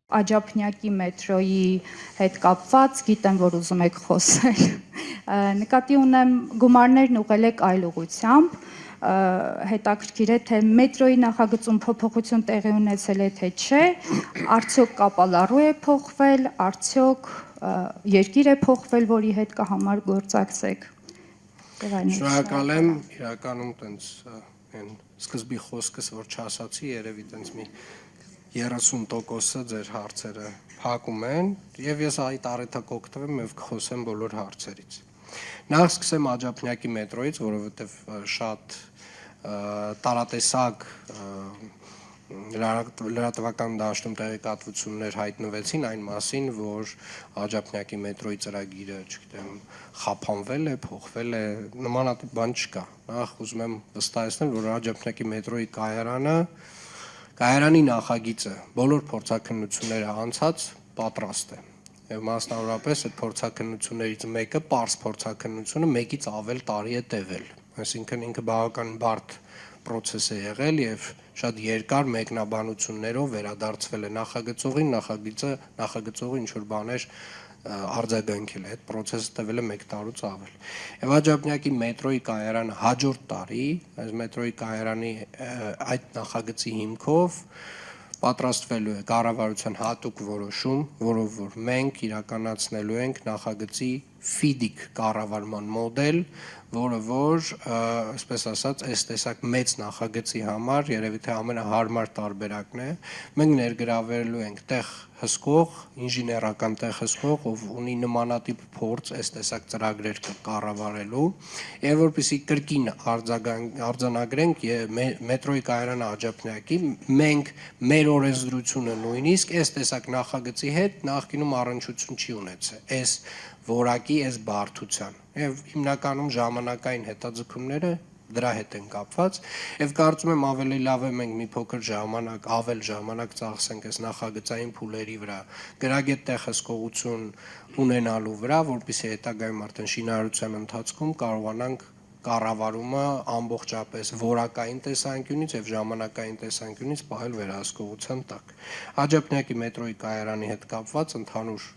Աջափնյակի մետրոյի հետ կապված գիտեմ, որ ուզում եք խոսել։ Նկատի ունեմ գումարներն ուղղել եք այլ ուղղությամբ, հետաքրքիր է, թե մետրոյի նախագծում փոփոխություն տեղի ունեցել է, թե չէ, արդյոք կապալառու է փոխվել, արդյոք երկիր է փոխվել, որի հետ կհամագործակցեք։ Շնորհակալ եմ, իրականում տենց սկզբի խոսքս, որ չասացի, երևի տենց մի 30%-ը ձեր հարցերը փակում են, եւ ես այդ առիթը կօգտվեմ եւ կխոսեմ բոլոր հարցերից։ Նախ սկսեմ Աջափնյակի մետրոյից, որովհետեւ շատ տարատեսակ լրատվական դաշտում տեղեկատվություններ հայտնվեցին այն մասին, որ Աջափնյակի մետրոյի ծրագիրը, չգիտեմ, խափանվել է, փոխվել է, նմանատիպ բան չկա։ Նախ ուզում եմ վստահեցնել, որ Աջափնյակի մետրոյի կայարանի նախագիծը բոլոր փորձաքննությունները անցած պատրաստ է։ Եվ մասնավորապես այդ փորձաքննություններից մեկը, պարզ փորձաքննությունը, մեկից ավել տարի է տևել։ Այսինքն ինքը բավականին բարդ process է եղել եւ շատ երկար մեկնաբանություններով վերադարձվել է նախագծողին, նախագծողը ինչ որ բաներ արձագանքել է, այդ process-ը տևել է 1 տարուց ավել։ Եվ Աջափնյակի մետրոյի կայարանը հաջորդ տարի, այս մետրոյի կայարանի այդ նախագծի հիմքով պատրաստվելու է կառավարության հատուկ որոշում, որով որ մենք իրականացնելու ենք նախագծի FIDIC կառավարման մոդել, որը որ, այսպես ասած, այս տեսակ մեծ նախագծի համար երևի թե ամենահարմար տարբերակն է։ Մենք ներգրավելու ենք տեղ հսկող, ինժեներական տեղ հսկող, ով ունի նմանատիպ փորձ այս տեսակ ծրագրեր կառավարելու, եւ որպեսզի կրկին արձանագրենք մետրոյի կայարանը Աջափնյակի, մենք մեր օրենսդրությունը նույնիսկ այս տեսակ նախագծի հետ նախկինում առնչություն չի ունեցել, այս որակի, այս բարդության, եւ հիմնականում ժամանակային հետաձգումները դրա հետ են կապված, եւ կարծում եմ ավելի լավ է մենք մի փոքր ժամանակ, ավել ժամանակ ծախսենք այս նախագծային փուլերի վրա, գրագետ տեղ հսկողություն ունենալու վրա, որպեսզի հետագայում արդեն շինարարության ընթացքում կարողանանք կառավարումը ամբողջապես որակային տեսանկյունից եւ ժամանակային տեսանկյունից պահել վերահսկողության տակ։ Աջափնյակի մետրոյի կայարանի հետ կապված ընդհանուր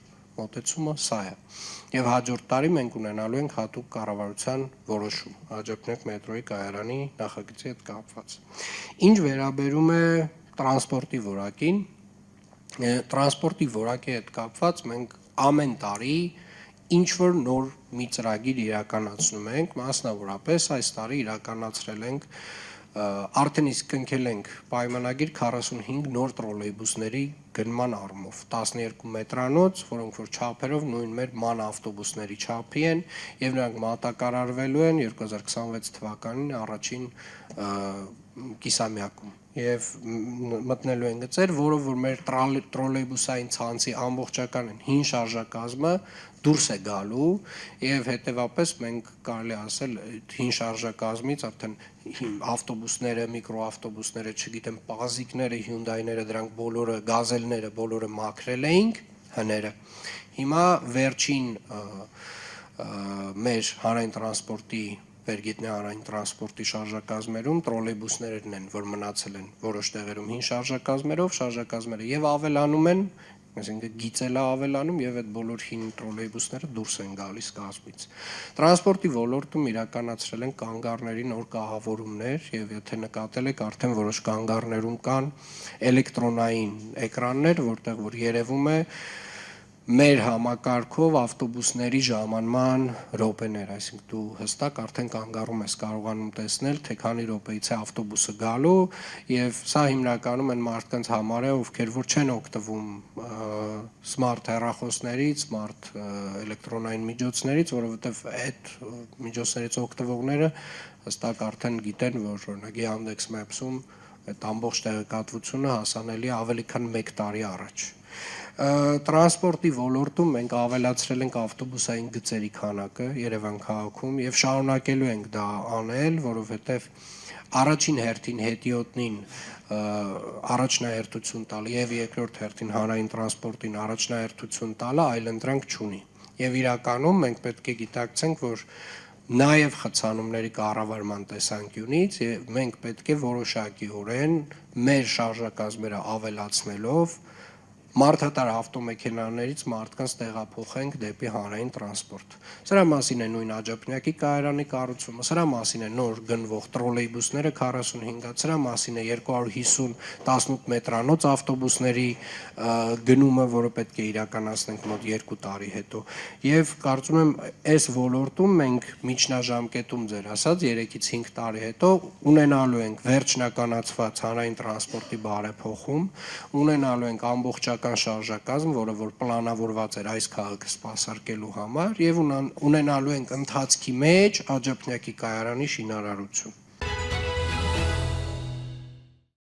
մոտեցումը սա է։ Եվ հաջորդ տարի մենք ունենալու ենք հատուկ կառավարության որոշում Աջափնյակ մետրոյի կայարանի նախագծի հետ կապված։ Ինչ վերաբերում է տրանսպորտի որակին, տրանսպորտի որակի հետ կապված մենք ամեն տարի ինչ որ նոր մի ծրագիր իրականացնում ենք, մասնավորապես այս տարի իրականացրել ենք արդեն իսկ կնքել ենք պայմանագիր 45 նոր տրոլեյբուսների գնման առումով 12 մետրանոց, որոնք որ չափերով նույն մեր ման ավտոբուսների չափի են եւ նրանք մատակարարվելու են 2026 թվականին առաջին կիսամյակում եւ մտնելու են գծեր, որով որ մեր տրոլեյբուսային ցանցի ամբողջական հին շարժակազմը դուրս է գալու եւ հետեւապես մենք կարելի ասել հին շարժակազմից արդեն ավտոբուսները, միկրոավտոբուսները, չգիտեմ, պազիկները, Hyundai-ները, դրանք բոլորը, գազելները բոլորը մաքրել էինք հները։ Հիմա վերջին մեր հանրային տրանսպորտի Վերգետնյա հանրային տրանսպորտի շարժակազմերում տրոլեյբուսներն են, որ մնացել են որոշ տեղերում հին շարժակազմերով, շարժակազմերը եւ ավելանում են, այսինքն գիծելը ավելանում եւ այդ բոլոր հին տրոլեյբուսները դուրս են գալիս կազմից։ Տրանսպորտի ոլորտում իրականացրել են կանգառների նոր կահավորումներ եւ եթե նկատել եք արդեն որոշ կանգառներում կան էլեկտրոնային էկրաններ, որտեղ որ երևում է մեր համակարգով ավտոբուսների ժամանման րոպեներ, այսինքն դու հստակ արդեն կանգառում ես կարողանում տեսնել, թե քանի րոպեից է ավտոբուսը գալու եւ սա հիմնականում են մարդկանց համար է, ովքեր որ չեն օգտվում սմարթ հեռախոսներից, սմարթ էլեկտրոնային միջոցներից, որովհետեւ այդ միջոցներից օգտվողները հստակ արդեն գիտեն, որ օրինակ Yandex Maps-ում այդ ամբողջ տեղեկատվությունը հասանելի է ավելի քան 1 տարի առաջ։ Տրանսպորտի ոլորտում մենք ավելացրել ենք ավտոբուսային գծերի քանակը Երևան քաղաքում եւ շարունակելու ենք դա անել, որովհետեւ առաջին հերթին հետիոտնին առաջնահերթություն տալ եւ երկրորդ հերթին հանրային տրանսպորտին առաջնահերթություն տալը այլընտրանք չունի։ Եվ իրականում մենք պետք է գիտակցենք, որ նաև խցանումների կառավարման տեսանկյունից մենք պետք է որոշակիորեն մեր շարժակազմերը ավելացնելով մարդատար ավտոմեքենաներից մարդկանց տեղափոխենք դեպի հանրային տրանսպորտ։ Սրա մասին է նույն աջափնյակի կայարանի կառուցումը, սրա մասին է նոր գնվող տրոլեյբուսները 45-ը, սրա մասին է 250 18 մետրանոց ավտոբուսների գնումը, որը պետք է իրականացնենք մոտ 2 տարի հետո։ Եվ կարծում եմ, այս ոլորտում մենք միջնաժամկետում ձեր ասած 3-ից 5 տարի հետո ունենալու ենք վերջնականացված հանրային տրանսպորտի բարեփոխում, ունենալու ենք ամբողջական շարժակազմ, որը որ պլանավորված էր այս քաղաքը սպասարկելու համար, եւ ունենալու ենք ընթացքի մեջ աջափնյակի կայարանի շինարարություն։